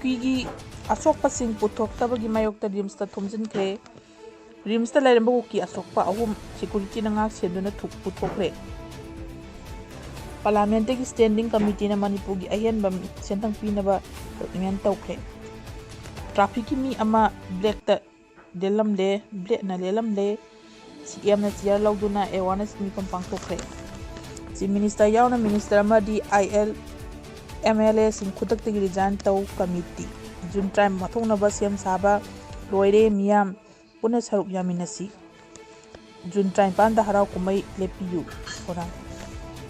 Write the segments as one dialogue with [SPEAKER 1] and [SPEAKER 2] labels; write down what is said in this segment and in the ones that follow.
[SPEAKER 1] कुकीगी असोकपसिंग पुथोक्तबगी मायोक्ता रिम्सता थोमजिनख्रे रिम्सता लाइरंबा कुकी असोकपा अहुम सिक्युरिटी नंगाक सेंदुना पुथोक्रे पार्लियामेंटरी स्टैंडिंग कमिटी ने मणिपुर की अहेंबा सेंथंग पीनबा रिकमेंड तौख्रे ट्रैफिक की मी अमा ब्लैक लेलमले ब्लैक ना लेलमले सीएम ने चियर लौदुना अवेयरनेस मीफम पांगथोख्रे चीफ मिनिस्टर यावना मिनिस्टर अमदी आईएल एमएलए सिंह खुदक्तगी रिजाइन तौ कमिटी जून टाइम मथोंगनबा सेम साबा लोइरे मियाम पुनः सरुक यामिनसी जून टाइम पांदा हराव कुमई लेपियू होना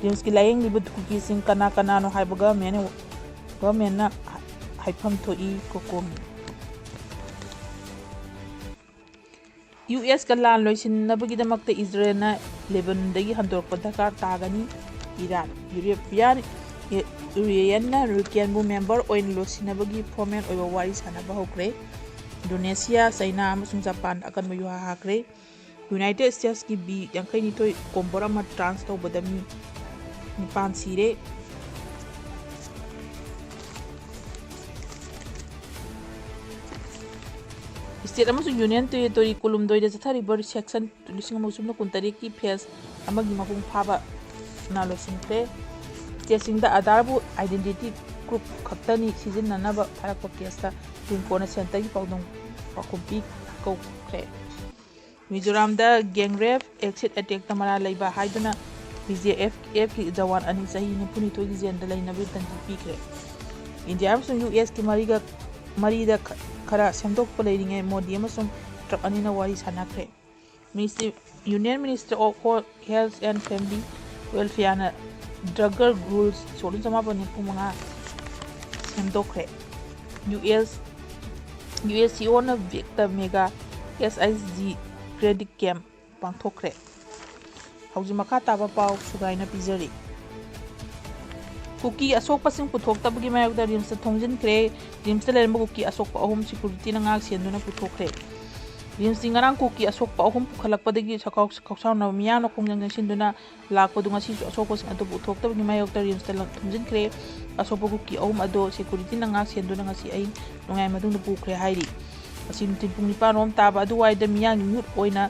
[SPEAKER 1] रिम्स की लाइंग लिबद कुकी सिंह कना कना नो हाइब गवर्नमेंट ना हाइफम थोई कोकोम यूएस का लान लोइसिनबगीदमक्ते इजराइल ना लेबनान दगी हंदोरकपा दरकार तागनी इरान यूरोपियन यूनियन रुकियनबु मेंबर ओइन लोइसिनबगी फॉर्मल ओइबा वारी सानबा होख्रे इंडोनेशिया चाइना अमसुंग जापान अकन मयुहा हाख्रे यूनाइटेड स्टेट्स की बी यांखै निथोय कोम्बोरा मा ट्रांस तौबदमी निपान सिरे स्टेट अमसुंग यूनियन टेरिटोरी कुलुमदोइदा चथारिबा सेक्शन 1963 की फेज अमगी मपुंग फाबा ना लोइसिनख्रे स्टेटसिंगदा आधारबु आइडेंटिटी ग्रुप खक्तनी सिजिननबा थारकपा केसता रिंकोना सेंटर की पाउदों पाकुपी कौख्रे मिजोराम दा गैंग रेप एक्सिड अटैक तमरा लेबा हाइदुना बीजेएफ की जवान अनि सही ने पुनी तोगी जेंद लेनबे तंजी पीख्रे इंडिया अमसुंग यूएस की मरीदा खरा सेंदोक पलेरिंगे मोदी अमसुंग ट्रक अनिना वारी सानाख्रे minister union minister of health and family welfare ना darkar rules सोलन समापन पुमंगा सेंदोख्रे यूएससीओ ना Victor mega SIG credit camp पांथोख्रे हौजी मखा ताबा पाव सुगाइना पिजरी कुकी असोकपसिंग पुथोक्तबगी मायोक्ता रिम्स थोंजिनख्रे रिम्स लेरंबा कुकी असोकपा अहुम सिक्युरिटी नंगाक सेंदुना पुथोख्रे रिम्स सिंगरांग कुकी असोकपा अहुम पुखलकपदगी खौसावना मियानो खोंजंग सिंदुना लाकपदु ngasi असोकपसिंग अदु पुथोक्तबगी मायोक्ता रिम्स थोंजिनख्रे असोकपा कुकी अहुम अदो सिक्युरिटी नंगाक सेंदुना ngasi अई नोंगाय मदुंग पुख्रे हाइरी असिन तिपुंग निपानोम ताबा अदु वाइदा मियांग म्यूट ओइना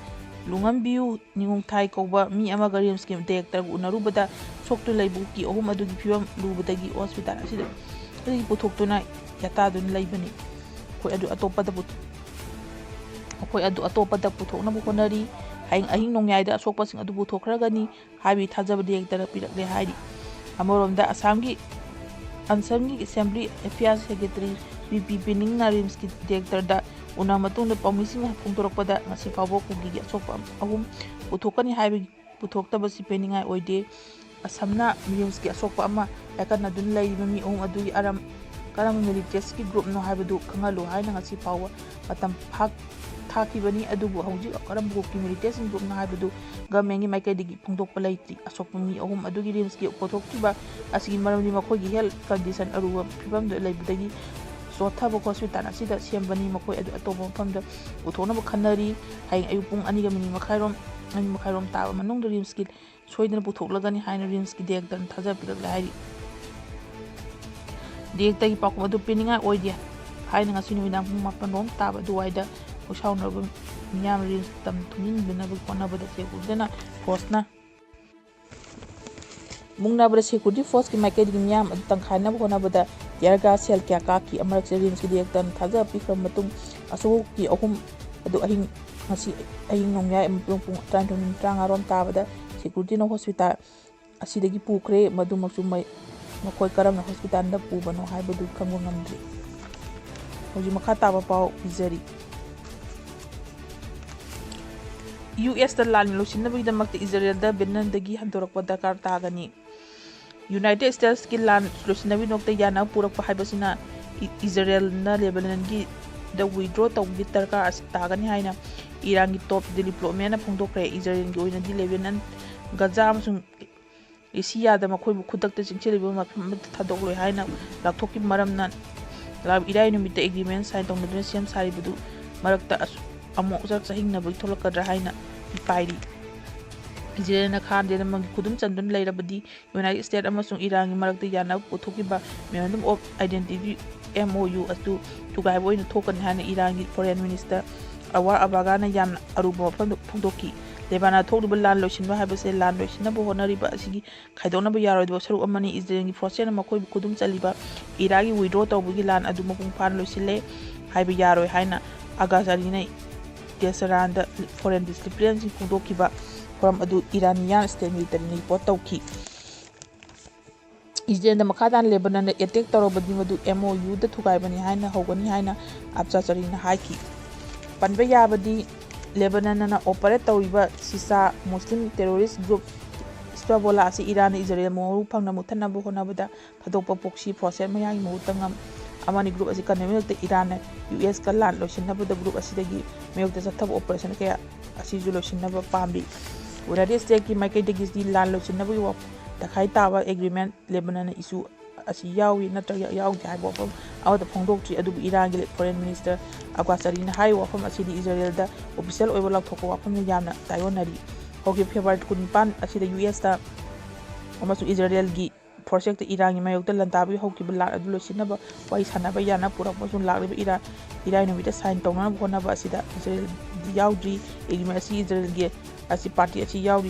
[SPEAKER 1] लुंगमबियु निंगोंथाई कौबा मी अमगा रिम्स के डायरेक्टर उनरुबदा सोक्तु लैबु की अहुम अदुगी फिवम लुबदगी हॉस्पिटल असिदा अदुगी पुथोक्तुना यातादुन लैबनी कोइ अदु अतोपदा अखोई अदु अतोपदा पुथोकनबु होनरी हाइंग अहिंग नोंयाइदा असोकपसिंग अदु पुथोखरगनी हाबी थाजब डायरेक्टर पिरकले हाइरी अमरोमदा असमगी अंसंगी असेंबली अफेयर्स सेक्रेटरी बीपी पिनिंग रिम्स की डायरेक्टर दा उना मतुंग द पमिसिंग पुंगतोरकपदा ngasi फावबो कुगी असोकपा अहुम पुथोकनी हाइबी पुथोक्तबसि पेनिंगाय ओइदे असमना रिम्स की असोकपा अमा एकन दुन लैबा मी अहुम अदुगी आराम करम मिलिटेस की ग्रुप नो हाइबदु खंगालु हाइना ngasi फावबो मतम फाक थाकीबनी अदुबु हौजी करम ग्रुप की मिलिटेस ग्रुप नो हाइबदु गवर्नमेंट की माइकेदिगी पुंगतोकपा लैति असोकपा मी अहुम अदुगी रिम्स की पुथोक्तिबा असिगी मरमदि मखोगी हेल्थ कंडीशन अरुवा फिबम दो लैबदगी सोथाबो हॉस्पिटल असिदा सेमबनी मखोय अदु अतोबो मफमदा उथोनबो खन्नरी हाइंग अयु पुंग अनिगा मिनी मखाइरोम ताबा मनुंग रिम्स की सोइदन पुथोकलगनी हाइना रिम्स की डायरेक्टर थाजा पिरक लाइरी डायरेक्टर की पाकम अदु पिनिंगा ओइदिया हाइना ngasi numinang pung mapanom taba duwaida usawnarbu miyam rims tam tumin binabug konabada sekudena force mungnabada security force की माइकेदी मियाम तंखाइना होनाबदा यारगा सेल क्या काकी अमरक रिम्स की डायरेक्टर थाजा पिक्रम मतुंग असोक की अहुम अदु अहिंग ngasi अहिंग नोंयाय पुंग ट्रांगारोम ताबदा security no hospital असिदगी पुख्रे मदुमकसु मखोय करम हॉस्पिटल दा पुबनो हाइबदु खंगो ngamdri हौजी मखा ताबा पाव पिजरी यूएस दा लान लोसिनबगीदमक्ते इजराइल दा बेननदगी हंदोरकपा दरकार तागनी यूनाइटेड स्टेट्स की लान लोसिनबी नोक्ते याना पुरकपा हाइबसिना इजराइल ना लेबानन की द विड्रॉ तौगी दरकार तागनी हाइना ईरान की टॉप डिप्लोमेट ना फोंदोखरे इजराइल की ओइना दी लेबानन गजा अमसुंग एशियादा मखोयबु खुदक्ता चिंचलिबो मफम थादोकलोय हाइना लाथोकी मरमना लाब इराय नुमित एग्रीमेंट साइन तौनदुना सेम सारिबदु मरकता अमो उजर चहिंगनबु थोलकदरा हाइना पाइरी इजराइल खान मंगी खुदुम चंदुन लेरबदी यूनाइटेड स्टेट अमसुंग ईरान की मरकता याना पुथोकीबा मेमोरेंडम ऑफ आइडेंटिटी MOU ꯑꯗꯨ ꯊꯨꯒꯥꯏꯕ ꯑꯣꯏꯅ ꯊꯣꯛꯀꯅꯤ ꯍꯥꯏꯅ ꯏꯔꯥꯟꯒꯤ ꯐꯣꯔꯦꯟ ꯃꯤꯅꯤꯁꯇꯔ ꯑꯋꯥꯔ ꯑꯕꯥꯒꯥꯅ ꯌꯥꯝꯅ ꯑꯔꯨꯕ ꯋꯥꯐꯝꯗ ꯐꯣꯡꯗꯣꯛꯈꯤ꯫ ꯂꯦꯕꯅꯥꯟꯗ ꯊꯣꯛꯂꯤꯕ ꯂꯥꯟ ꯂꯣꯏꯁꯤꯟꯕ ꯍꯥꯏꯕꯁꯤ ꯂꯥꯟ ꯂꯣꯏꯁꯤꯟꯅꯕ ꯍꯣꯠꯅꯔꯤꯕ ꯑꯁꯤꯒꯤ ꯈꯥꯏꯗꯣꯛꯅꯕ ꯌꯥꯔꯣꯏꯗꯕ ꯁꯔꯨꯛ ꯑꯃꯅꯤ꯫ ꯏꯖꯔꯦꯜꯒꯤ ꯐꯣꯔꯁꯦꯁꯅ ꯃꯈꯣꯏꯕꯨ ꯈꯨꯗꯨꯝ ꯆꯜꯂꯤꯕ ꯏꯔꯥꯛꯀꯤ ꯋꯤꯗ꯭ꯔꯣ ꯇꯧꯕꯒꯤ ꯂꯥꯟ ꯑꯗꯨ ꯃꯄꯨꯡ ꯐꯥꯅ ꯂꯣꯏꯁꯤꯜꯂꯦ ꯍꯥꯏꯕ ꯌꯥꯔꯣꯏ ꯍꯥꯏꯅ ꯑꯒꯥꯖꯥꯔꯤꯅ ꯇꯦꯍꯔꯥꯟꯗ ꯐꯣꯔꯦꯟ ꯗꯤꯁꯤꯄ꯭ꯂꯤꯟꯁꯤꯡ ꯐꯣꯡꯗꯣꯛꯈꯤꯕ ꯋꯥꯐꯝ ꯑꯗꯨ ꯏꯔꯥꯅꯤꯌꯥꯟ ꯁ꯭ꯇꯦꯠ ꯃꯤꯂꯤꯇꯔꯤꯅ ꯔꯤꯄꯣꯔꯠ ꯇꯧꯈꯤ꯫ ꯏꯖꯔꯦꯜꯗ ꯃꯈꯥ ꯇꯥꯅ ꯂꯦꯕꯅꯟꯗ ꯑꯦꯇꯦꯛ ꯇꯧꯔꯕꯗꯤ ꯃꯗꯨ MOUꯗ ꯊꯨꯒꯥꯏꯕꯅꯤ ꯍꯥꯏꯅ ꯍꯧꯒꯅꯤ ꯍꯥꯏꯅ ꯑꯕꯖꯥꯔꯤꯅ ꯍꯥꯏꯈꯤ꯫ ꯄꯟꯕ ꯌꯥꯕꯗꯤ ꯂꯦꯕꯅꯟꯅ ꯑꯣꯄꯔꯦꯠ ꯇꯧꯔꯤꯕ ꯁꯤꯁꯥ ꯃꯨꯁꯂꯤꯝ ꯇꯦꯔꯣꯔꯤꯁꯠ ꯒ꯭ꯔꯨꯞ ꯍꯤꯖꯕꯣꯂꯥ ꯑꯁꯤ ꯏꯔꯥꯟꯅ ꯏꯖꯔꯦꯜ ꯃꯔꯨ ꯐꯪꯅ ꯃꯨꯠꯊꯠꯅꯕ ꯍꯣꯠꯅꯕꯗ ꯊꯥꯗꯣꯛꯄ ꯄ꯭ꯔꯣꯛꯁꯤ ꯐꯣꯔꯁꯦꯁ ꯃꯌꯥꯒꯤ ꯃꯍꯨꯠꯇ ꯑꯃꯅꯤ꯫ ꯒ꯭ꯔꯨꯞ ꯑꯁꯤ ꯀꯟꯅ ꯏꯔꯥꯟꯅ USꯀ ꯂꯥꯟ ꯂꯣꯏꯁꯤꯟꯅꯕꯗ ꯒ꯭ꯔꯨꯞ ꯑꯁꯤꯗꯒꯤ ꯃꯥꯌꯣꯛꯇ ꯆꯠꯊꯕ ꯑꯣꯄꯔꯦꯁꯟ ꯀꯌꯥ ꯑꯁꯤꯁꯨ ꯂꯣꯏꯁꯤꯟꯅꯕ ꯄꯥꯝꯂꯤ꯫ ꯌꯨꯅꯥꯏꯇꯦꯗ ꯁ꯭ꯇꯦꯠꯁꯀꯤ ꯃꯥꯏꯀꯩꯗꯒꯤ ꯂꯥꯟ ꯂꯣꯏꯁꯤꯟꯅꯕꯒꯤ ꯇꯪꯈꯥꯏ ꯇꯥꯕ ꯑꯦꯒ꯭ꯔꯤꯃꯦꯟꯠ ꯂꯦꯕꯅꯟꯅ ꯏꯁꯨ ꯑꯁꯤ ꯌꯥꯎꯏ ꯅꯠꯇ꯭ꯔꯒ ꯌꯥꯎꯗꯦ ꯍꯥꯏꯕ ꯋꯥꯐꯝ ꯑꯃꯠꯇ ꯐꯣꯡꯗꯣꯛꯇ꯭ꯔꯤ꯫ ꯑꯗꯨꯕꯨ ꯏꯔꯥꯟꯒꯤ ꯐꯣꯔꯦꯟ ꯃꯤꯅꯤꯁꯇꯔ ꯑꯒ꯭ꯋꯥꯆꯥꯔꯤꯅ ꯍꯥꯏꯔꯤꯕ ꯋꯥꯐꯝ ꯑꯁꯤꯗꯤ ꯏꯖꯔꯦꯜꯗ ꯑꯣꯐꯤꯁꯤꯌꯦꯜ ꯑꯣꯏꯕ ꯂꯥꯎꯊꯣꯛꯄ ꯋꯥꯐꯝꯒ ꯌꯥꯝꯅ ꯇꯥꯏꯑꯣꯟꯅꯔꯤ꯫ ꯍꯧꯈꯤꯕ ꯐꯦꯕ꯭ꯔꯨꯋꯥꯔꯤ 19 ꯑꯁꯤꯗ USꯇ ꯑꯃꯁꯨꯡ ꯏꯖꯔꯦꯜꯒꯤ ꯐꯣꯔꯁꯦꯁꯇ ꯏꯔꯥꯟꯒꯤ ꯃꯥꯌꯣꯛꯇ ꯂꯥꯟꯗꯥꯕꯒꯤ ꯍꯧꯈꯤꯕ ꯂꯥꯟ ꯑꯗꯨ ꯂꯣꯏꯁꯤꯟꯅꯕ ꯋꯥꯔꯤ ꯁꯥꯅꯕ ꯌꯥꯅꯕ ꯄꯨꯔꯛꯄ ꯑꯃꯁꯨꯡ ꯂꯥꯛꯂꯤꯕ ꯏꯔꯥꯏ ꯅꯨꯃꯤꯠꯇ ꯁꯥꯏꯟ ꯇꯧꯅꯅꯕ ꯍꯣꯠꯅꯕ ꯑꯁꯤꯗ ꯏꯖꯔꯦꯜꯗꯤ ꯌꯥꯎꯗ꯭ꯔꯤ꯫ ꯑꯦꯒ꯭ꯔꯤꯃꯦꯟꯠ ꯑꯁꯤ ꯏꯖꯔꯦꯜꯒꯤ ꯄꯥꯔꯇꯤ ꯑꯁꯤ ꯌꯥꯎꯔꯤ꯫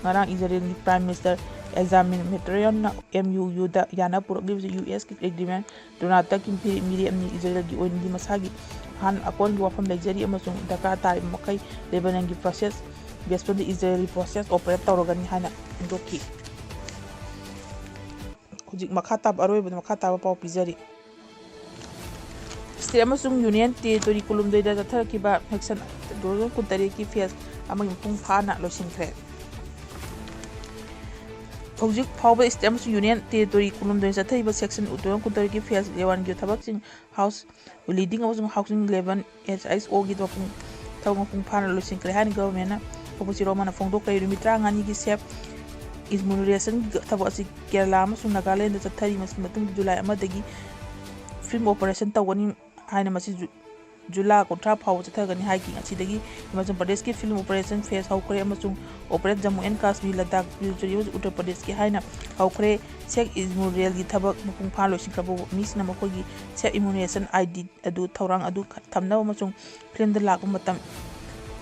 [SPEAKER 1] ꯉꯔꯥꯡ ꯏꯖꯔꯦꯜꯒꯤ ꯄ꯭ꯔꯥꯏꯝ ꯃꯤꯅꯤꯁꯇꯔ ꯕꯦꯟꯖꯥꯃꯤꯟ ꯅꯦꯇꯟꯌꯥꯍꯨꯅ MOUꯗ ꯌꯥꯅꯕ ꯄꯨꯔꯛꯂꯤꯕꯁꯤ USꯀꯤ ꯑꯦꯒ꯭ꯔꯤꯃꯦꯟꯠ ꯗꯣꯅꯥꯜꯗ ꯇ꯭ꯔꯝꯞꯀꯤ ꯃꯤꯔꯦꯞꯅꯤ꯫ ꯏꯖꯔꯦꯜꯒꯤ ꯑꯣꯏꯅꯗꯤ ꯃꯁꯥꯒꯤ ꯑꯀꯣꯟꯕꯒꯤ ꯋꯥꯐꯝ ꯂꯩꯖꯔꯤ ꯑꯃꯁꯨꯡ ꯗꯔꯀꯥꯔ ꯇꯥꯔꯤꯕ ꯃꯈꯩ ꯂꯦꯕꯅꯟꯒꯤ ꯐꯣꯔꯁꯦꯁ ꯕꯦꯁꯄꯨꯟꯗ ꯏꯖꯔꯦꯂꯤ ꯐꯣꯔꯁꯦꯁ ꯑꯣꯄꯔꯦꯠ ꯇꯧꯔꯒꯅꯤ ꯍꯥꯏꯅ ꯐꯣꯡꯗꯣꯛꯈꯤ꯫ ꯍꯧꯖꯤꯛ ꯑꯔꯣꯏꯕꯗ ꯃꯈꯥ ꯇꯥꯕ ꯄꯥꯎ ꯄꯤꯖꯔꯤ꯫ ꯁ꯭ꯇꯦꯠ ꯑꯃꯁꯨꯡ ꯌꯨꯅꯤꯌꯟ ꯇꯦꯔꯤꯇꯣꯔꯤ 12ꯗ ꯆꯠꯊꯈꯤꯕ ꯁꯦꯛꯁꯟ 2023ꯒꯤ ꯐꯦꯖ ꯑꯃꯒꯤ ꯃꯄꯨꯡ ꯐꯥꯅ ꯂꯣꯏꯁꯤꯟꯈ꯭ꯔꯦ꯫ ꯍꯧꯖꯤꯛ ꯐꯥꯎꯕ ꯁ꯭ꯇꯦꯠ ꯑꯃꯁꯨꯡ ꯌꯨꯅꯤꯌꯟ ꯇꯦꯔꯤꯇꯣꯔꯤ 12ꯗ ꯆꯠꯊꯔꯤꯕ ꯁꯦꯛꯁꯟ 2023ꯒꯤ ꯐꯦꯖ 11ꯒꯤ ꯊꯕꯛꯁꯤꯡ ꯍꯥꯎꯁ ꯕꯤꯜꯗꯤꯡ ꯑꯃꯁꯨꯡ ꯍꯥꯎꯁꯤꯡ ꯂꯦꯕꯦꯜ HHOꯒꯤ ꯊꯕꯛ ꯃꯄꯨꯡ ꯐꯥꯅ ꯂꯣꯏꯁꯤꯟꯈ꯭ꯔꯦ ꯍꯥꯏꯅ ꯒꯚꯔꯟꯃꯦꯟꯠꯅ ꯊꯣꯛꯄ ꯆꯦꯔꯣꯜ ꯑꯃꯅ ꯐꯣꯡꯗꯣꯛꯈ꯭ꯔꯦ꯫ ꯅꯨꯃꯤꯠ 35ꯅꯤꯒꯤ ꯁꯦꯜꯐ ꯏꯟꯃꯨꯅꯦꯔꯦꯁꯟꯒꯤ ꯊꯕꯛ ꯑꯁꯤ ꯀꯦꯔꯂꯥ ꯑꯃꯁꯨꯡ ꯅꯥꯒꯥꯂꯦꯟꯗ ꯆꯠꯊꯔꯤ꯫ ꯃꯁꯤꯒꯤ ꯃꯇꯨꯡꯗ ꯖꯨꯂꯥꯏ 1ꯗꯒꯤ ꯐꯤꯜꯗ ꯑꯣꯄꯔꯦꯁꯟ ꯇꯧꯒꯅꯤ ꯍꯥꯏꯅ ꯃꯁꯤ ꯖꯨꯂꯥꯏ 30 ꯐꯥꯎꯕ ꯆꯠꯊꯒꯅꯤ ꯍꯥꯏꯈꯤ꯫ ꯉꯁꯤꯗꯒꯤ ꯍꯤꯃꯥꯆꯜ ꯄ꯭ꯔꯗꯦꯁꯀꯤ ꯐꯤꯜꯗ ꯑꯣꯄꯔꯦꯁꯟ ꯐꯦꯖ ꯍꯧꯈ꯭ꯔꯦ ꯑꯃꯁꯨꯡ ꯑꯣꯄꯔꯦꯠ ꯖꯝꯃꯨ ꯑꯦꯟꯗ ꯀꯥꯁꯃꯤꯔ, ꯂꯗꯥꯈ, ꯄꯨꯗꯨꯆꯦꯔꯤ ꯑꯃꯁꯨꯡ ꯎꯠꯇꯔ ꯄ꯭ꯔꯗꯦꯁꯀꯤ ꯍꯥꯏꯅ ꯍꯧꯈ꯭ꯔꯦ꯫ ꯁꯦꯜꯐ ꯏꯟꯃꯨꯅꯦꯁꯟꯒꯤ ꯊꯕꯛ ꯃꯄꯨꯡ ꯐꯥꯅ ꯂꯣꯏꯁꯤꯟꯈ꯭ꯔꯕ ꯃꯤꯁꯤꯡꯅ ꯃꯈꯣꯏꯒꯤ ꯁꯦꯜꯐ ꯏꯟꯃꯨꯅꯦꯁꯟ ID ꯑꯗꯨ ꯊꯧꯔꯥꯡ ꯑꯗꯨ ꯊꯝꯅꯕ ꯑꯃꯁꯨꯡ ꯐꯤꯜꯗ ꯂꯥꯛꯄ ꯃꯇꯝꯗ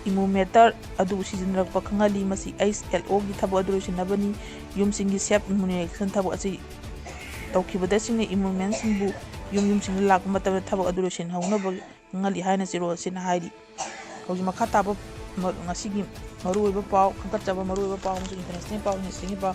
[SPEAKER 1] ꯏꯃꯨꯃꯦꯇꯔ ꯑꯗꯨ ꯁꯤꯖꯤꯟꯅꯔꯛꯄ ꯈꯪꯍꯜꯂꯤ꯫ ꯃꯁꯤ HLOꯒꯤ ꯊꯕꯛ ꯑꯗꯨ ꯂꯣꯏꯁꯤꯟꯅꯕꯅꯤ꯫ ꯌꯨꯝꯁꯤꯡꯒꯤ ꯁꯦꯜꯐ ꯏꯟꯃꯨꯅꯦꯁꯟ ꯊꯕꯛ ꯑꯁꯤ ꯇꯧꯈꯤꯕꯁꯤꯡꯅ ꯏꯃꯨꯃꯦꯟꯠꯁꯤꯡꯕꯨ ꯌꯨꯝꯁꯤꯡꯗ ꯂꯥꯛꯄ ꯃꯇꯝꯗ ꯊꯕꯛ ꯑꯗꯨ ꯂꯣꯏꯁꯤꯟꯍꯧꯅꯕ ꯈꯪꯍꯜꯂꯤ ꯍꯥꯏꯅ ꯆꯦꯔꯣꯜ ꯑꯁꯤꯅ ꯍꯥꯏꯔꯤ꯫ ꯍꯧꯖꯤꯛ ꯃꯈꯥ ꯇꯥꯕ ꯉꯁꯤꯒꯤ ꯃꯔꯨꯑꯣꯏꯕ ꯄꯥꯎ, ꯈꯟꯒꯠꯆꯕ ꯃꯔꯨꯑꯣꯏꯕ ꯄꯥꯎ ꯑꯃꯁꯨꯡ ꯏꯟꯇꯔꯅꯦꯁꯅꯦꯜ ꯄꯥꯎ, ꯅꯦꯁꯅꯦꯜꯒꯤ ꯄꯥꯎ